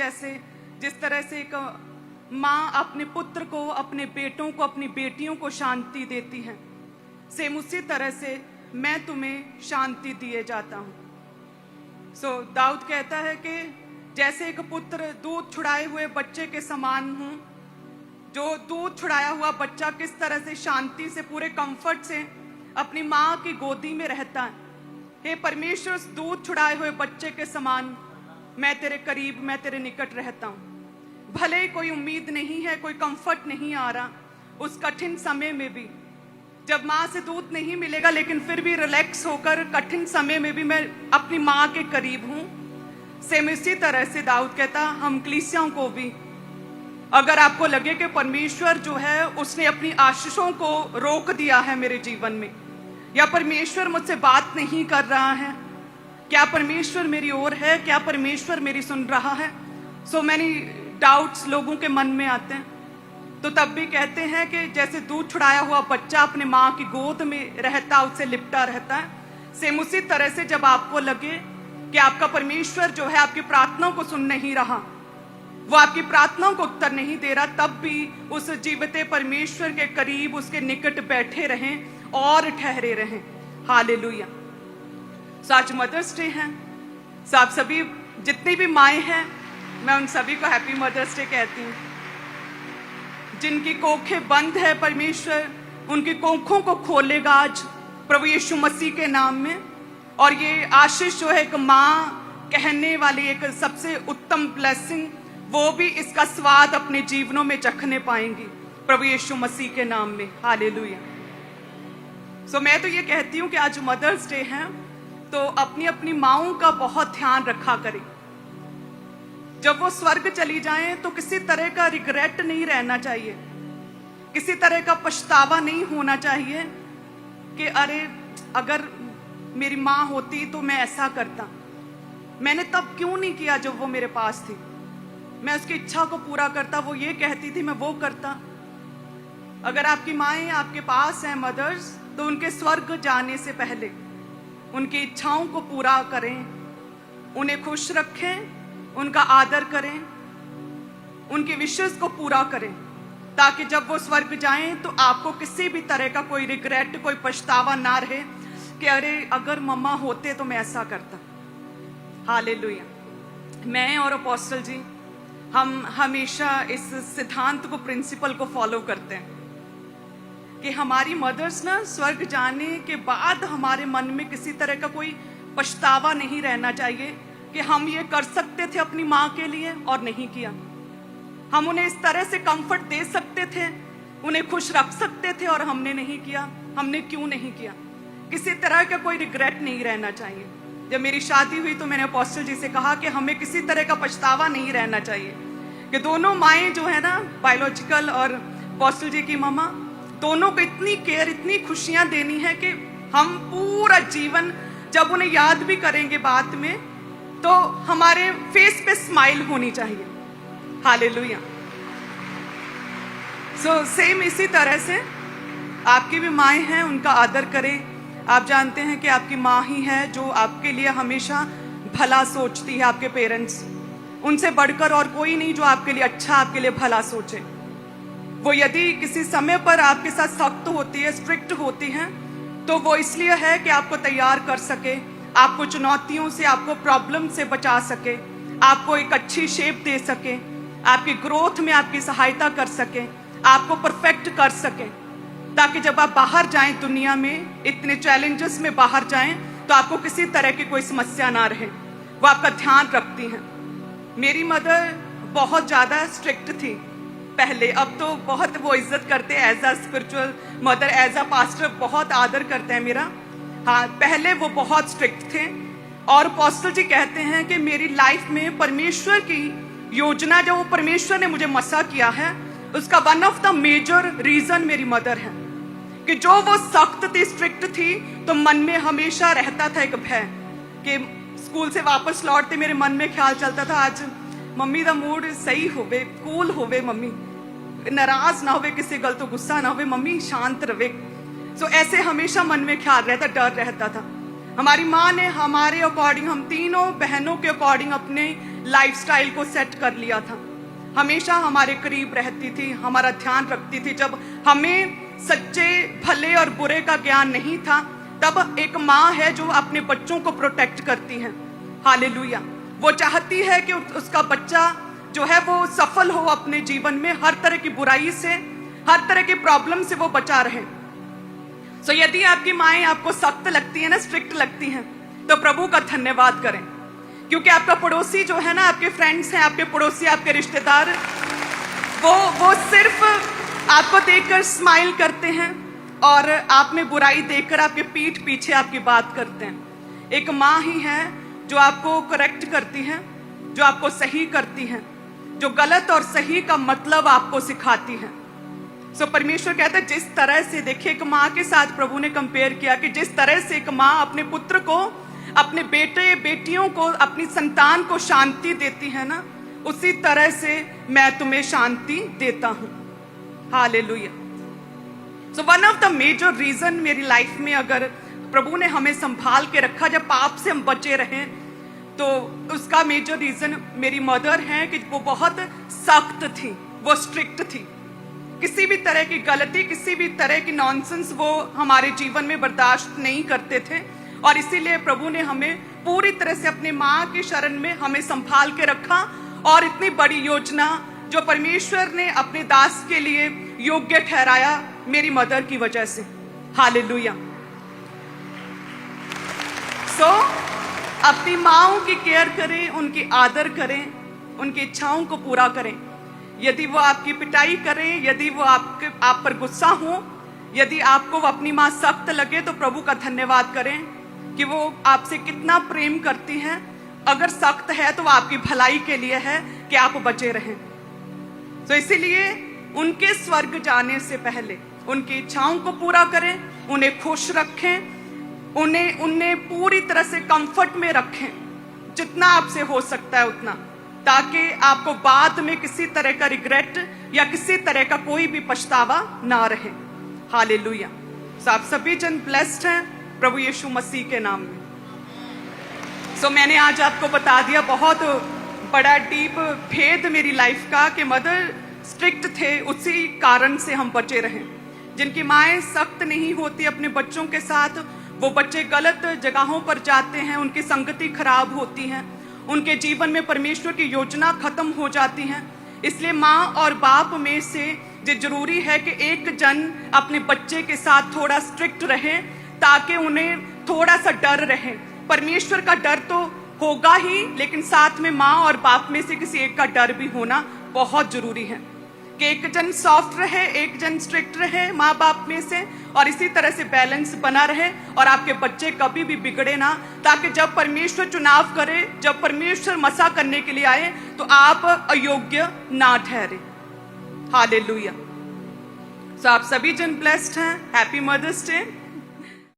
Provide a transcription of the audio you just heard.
जैसे जिस तरह से एक माँ अपने पुत्र को, अपने बेटों को, अपनी बेटियों को शांति देती है, सेम उसी तरह से मैं तुम्हें शांति दिए जाता हूँ। दाऊद कहता है कि जैसे एक पुत्र दूध छुड़ाए हुए बच्चे के समान हूँ, जो दूध छुड़ाया हुआ बच्चा किस तरह से शांति से, पूरे कंफर्ट से अपनी माँ की गोदी में रहता है, हे परमेश्वर, उस दूध छुड़ाए हुए बच्चे के समान मैं तेरे करीब, मैं तेरे निकट रहता हूँ। भले ही कोई उम्मीद नहीं है, कोई कंफर्ट नहीं आ रहा, उस कठिन समय में भी जब माँ से दूध नहीं मिलेगा, लेकिन फिर भी रिलैक्स होकर कठिन समय में भी मैं अपनी माँ के करीब हूँ। सेम इसी तरह से दाऊद कहता, हम कलीसियाओं को भी, अगर आपको लगे कि परमेश्वर जो है उसने अपनी आशीषों को रोक दिया है मेरे जीवन में, या परमेश्वर मुझसे बात नहीं कर रहा है, क्या परमेश्वर मेरी ओर है, क्या परमेश्वर मेरी सुन रहा है, सो मैनी डाउट्स लोगों के मन में आते हैं। तो तब भी कहते हैं कि जैसे दूध छुड़ाया हुआ बच्चा अपने माँ की गोद में रहता, उससे लिपटा रहता है, सेम उसी तरह से जब आपको लगे कि आपका परमेश्वर जो है आपकी प्रार्थनाओं को सुन नहीं रहा, वो आपकी प्रार्थनाओं को उत्तर नहीं दे रहा, तब भी उस जीवते परमेश्वर के करीब, उसके निकट बैठे रहें और ठहरे रहें। हालेलुया। आज मदर्स डे है, आप सभी जितनी भी माएँ हैं, मैं उन सभी को हैप्पी मदर्स डे कहती हूँ। जिनकी कोखें बंद है, परमेश्वर उनकी कोखों को खोलेगा आज प्रभु यीशु मसीह के नाम में, और ये आशीष जो है एक माँ कहने वाली एक सबसे उत्तम ब्लेसिंग, वो भी इसका स्वाद अपने जीवनों में चखने पाएंगी प्रभु यीशु मसीह के नाम में। हालेलुया। मैं तो ये कहती हूँ कि आज मदर्स डे है, तो अपनी अपनी माँओं का बहुत ध्यान रखा करें। जब वो स्वर्ग चली जाएं तो किसी तरह का रिग्रेट नहीं रहना चाहिए, किसी तरह का पछतावा नहीं होना चाहिए कि अरे अगर मेरी माँ होती तो मैं ऐसा करता, मैंने तब क्यों नहीं किया जब वो मेरे पास थी, मैं उसकी इच्छा को पूरा करता, वो ये कहती थी मैं वो करता। अगर आपकी माएँ आपके पास हैं मदर्स, तो उनके स्वर्ग जाने से पहले उनकी इच्छाओं को पूरा करें, उन्हें खुश रखें, उनका आदर करें, उनके विशेष को पूरा करें, ताकि जब वो स्वर्ग जाएं तो आपको किसी भी तरह का कोई रिग्रेट, कोई पछतावा ना रहे कि अरे अगर मम्मा होते तो मैं ऐसा करता। हालेलुया। मैं और अपोस्टल जी हम हमेशा इस सिद्धांत को, प्रिंसिपल को फॉलो करते हैं कि हमारी मदर्स ना स्वर्ग जाने के बाद हमारे मन में किसी तरह का कोई पछतावा नहीं रहना चाहिए कि हम ये कर सकते थे अपनी माँ के लिए और नहीं किया। हम उन्हें इस तरह से कंफर्ट दे सकते थे, उन्हें खुश रख सकते थे और हमने नहीं किया। हमने क्यों नहीं किया? किसी तरह का कोई रिग्रेट नहीं रहना चाहिए। जब मेरी शादी हुई तो मैंने अपोस्टल जी से कहा कि हमें किसी तरह का पछतावा नहीं रहना चाहिए कि दोनों माएँ जो है ना, बायोलॉजिकल और अपोस्टल जी की मम्मा, दोनों को इतनी केयर, इतनी खुशियाँ देनी है कि हम पूरा जीवन जब उन्हें याद भी करेंगे बाद में, तो हमारे फेस पे स्माइल होनी चाहिए। हालेलुया। सेम इसी तरह से आपकी भी माएँ हैं, उनका आदर करें। आप जानते हैं कि आपकी माँ ही है जो आपके लिए हमेशा भला सोचती है। आपके पेरेंट्स, उनसे बढ़कर और कोई नहीं जो आपके लिए अच्छा, आपके लिए भला सोचे। वो यदि किसी समय पर आपके साथ सख्त होती है, स्ट्रिक्ट होती हैं, तो वो इसलिए है कि आपको तैयार कर सके, आपको चुनौतियों से, आपको प्रॉब्लम से बचा सके, आपको एक अच्छी शेप दे सके, आपकी ग्रोथ में आपकी सहायता कर सके, आपको परफेक्ट कर सके, ताकि जब आप बाहर जाएं दुनिया में, इतने चैलेंजेस में बाहर जाएं, तो आपको किसी तरह की कोई समस्या ना रहे। वो आपका ध्यान रखती हैं। मेरी मदर बहुत ज़्यादा स्ट्रिक्ट थी पहले, अब तो बहुत वो इज्जत करते हैं as a spiritual mother, as a pastor बहुत आदर करते हैं मेरा। हाँ, पहले वो बहुत स्ट्रिक्ट थे। और अपोस्टल जी कहते हैं कि मेरी लाइफ में परमेश्वर की योजना, जो वो परमेश्वर ने मुझे मसा किया है, उसका one of the major reason मेरी मदर है। कि जो वो सख्त थी, स्ट्रिक्ट थी, तो मन में हमेशा रहता था एक भय कि स्कूल से वापस लौटते मेरे मन में ख्याल चलता था, आज मम्मी दा मूड सही होवे, कूल होवे, मम्मी नाराज ना होवे, किसी गल तो गुस्सा ना होवे, मम्मी शांत रहे। ऐसे हमेशा मन में ख्याल रहता, डर रहता था। हमारी माँ ने हमारे अकॉर्डिंग, हम तीनों बहनों के अकॉर्डिंग अपने लाइफस्टाइल को सेट कर लिया था। हमेशा हमारे करीब रहती थी, हमारा ध्यान रखती थी। जब हमें सच्चे भले और बुरे का ज्ञान नहीं था, तब एक माँ है जो अपने बच्चों को प्रोटेक्ट करती है। हालेलुया। वो चाहती है कि उसका बच्चा जो है वो सफल हो अपने जीवन में, हर तरह की बुराई से, हर तरह की प्रॉब्लम से वो बचा रहे। सो यदि आपकी माएँ आपको सख्त लगती है ना, स्ट्रिक्ट लगती हैं, तो प्रभु का धन्यवाद करें, क्योंकि आपका पड़ोसी जो है ना, आपके फ्रेंड्स हैं, आपके पड़ोसी, आपके रिश्तेदार, वो सिर्फ आपको देखकर स्माइल करते हैं और आप में बुराई देखकर आपके पीठ पीछे आपकी बात करते हैं। एक माँ ही है जो आपको करेक्ट करती है, जो आपको सही करती है, जो गलत और सही का मतलब आपको सिखाती है। सो परमेश्वर कहता है जिस तरह से, देखिए, एक माँ के साथ प्रभु ने कंपेयर किया कि जिस तरह से एक माँ अपने पुत्र को, अपने बेटे बेटियों को, अपनी संतान को शांति देती है ना, उसी तरह से मैं तुम्हें शांति देता हूं। Hallelujah. So one of the major reason मेरी लाइफ में अगर प्रभु ने हमें संभाल के रखा, जब पाप से हम बचे रहें, तो उसका मेजर रीजन मेरी मदर है कि वो बहुत सख्त थी, वो स्ट्रिक्ट थी। किसी भी तरह की गलती, किसी भी तरह की नॉनसेंस वो हमारे जीवन में बर्दाश्त नहीं करते थे। और इसीलिए प्रभु ने हमें पूरी तरह से अपने माँ की शरण में हमें संभाल के रखा, और इतनी बड़ी योजना जो परमेश्वर ने अपने दास के लिए योग्य ठहराया, मेरी मदर की वजह से। हालेलुया। सो अपनी माँओं की केयर करें, उनकी आदर करें, उनकी इच्छाओं को पूरा करें। यदि वो आपकी पिटाई करें, यदि वो आप पर गुस्सा हो, यदि आपको वो अपनी माँ सख्त लगे, तो प्रभु का धन्यवाद करें कि वो आपसे कितना प्रेम करती है। अगर सख्त है तो वो आपकी भलाई के लिए है कि आप बचे रहें। तो इसीलिए उनके स्वर्ग जाने से पहले उनकी इच्छाओं को पूरा करें, उन्हें खुश रखें, उन्हें पूरी तरह से कंफर्ट में रखें, जितना आपसे हो सकता है उतना, ताकि आपको बाद में किसी तरह का रिग्रेट या किसी तरह का कोई भी पछतावा ना रहे। हालेलुया। सो आप सभी जन ब्लेस्ड हैं प्रभु यीशु मसीह के नाम में। सो मैंने आज आपको बता दिया बहुत बड़ा डीप भेद मेरी लाइफ का, कि मदर स्ट्रिक्ट थे, उसी कारण से हम बचे रहें। जिनकी माएँ सख्त नहीं होती अपने बच्चों के साथ, वो बच्चे गलत जगहों पर जाते हैं, उनकी संगति खराब होती है, उनके जीवन में परमेश्वर की योजना खत्म हो जाती है। इसलिए माँ और बाप में से जो जरूरी है कि एक जन अपने बच्चे के साथ थोड़ा स्ट्रिक्ट रहे, ताकि उन्हें थोड़ा सा डर रहे। परमेश्वर का डर तो होगा ही, लेकिन साथ में माँ और बाप में से किसी एक का डर भी होना बहुत जरूरी है, कि एक जन सॉफ्ट रहे, एक जन स्ट्रिक्ट रहे माँ बाप में से, और इसी तरह से बैलेंस बना रहे, और आपके बच्चे कभी भी बिगड़े ना, ताकि जब परमेश्वर चुनाव करे, जब परमेश्वर मसा करने के लिए आए, तो आप अयोग्य ना ठहरे। हालेलुया। सो आप सभी जन ब्लेस्ड हैं। Happy mother's day.